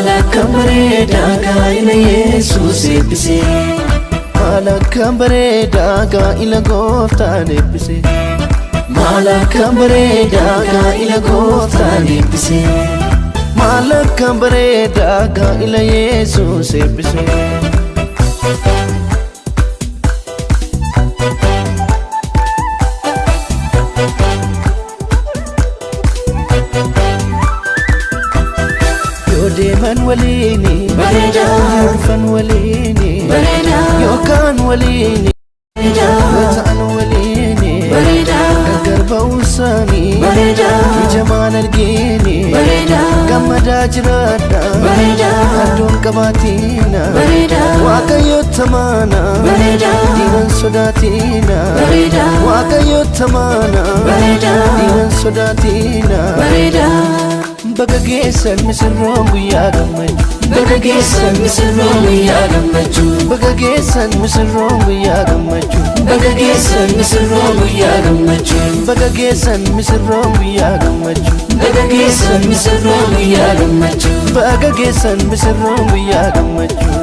Malakambare daga ila Yesus ebbise Malakambare daga ila Gooftaan ebbise Malakambare daga ila Gooftaan ebbise Malakambare daga ila Yesus ebbise Deeman waliini bareeda yurfan waliini bareeda yookaan waliini bareeda ta'an waliini bareeda garba usaanii bareeda ijamaan argiini bareeda gammadaa jiraadha bareeda adduun qabaatiina bareeda waaqayyo tamaana bareeda diinan sodaatiina bareeda waaqayyo tamaana bareeda diinan sodaatiina bareeda Baga geessan misirroon guyyaa gammachuu Baga geessan misirroon guyyaa gammachuu Baga geessan misirroon guyyaa gammachuu Baga geessan misirroon guyyaa gammachuu Baga geessan misirroon guyyaa gammachuu Baga geessan misirroon guyyaa gammachuu Baga geessan misirroon guyyaa gammachuu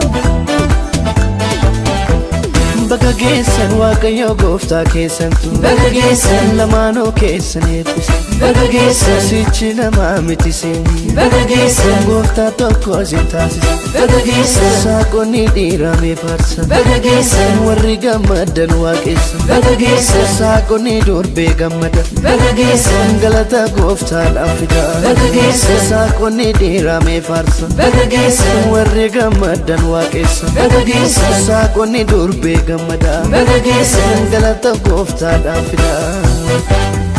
Baga geessan waaqayyo gooftaa keessantu Baga geessan lamaanuu keessan eebbise Baga geessan sichi namaa miti seeni Baga geessan gooftaa tokko sin taasise Baga geessan saaqonni dhiiramee faarsan Baga geessan warri gammadan waaqessan Baga geessan saaqonni durbee gammadan Baga geessan galata gooftaadhaaf fida Baga geessan saaqonni dhiiramee faarsan Baga geessan warri gammadan waaqessan Baga geessan saaqonni durbee gammadan Baga geessan galata gooftaadhaaf fida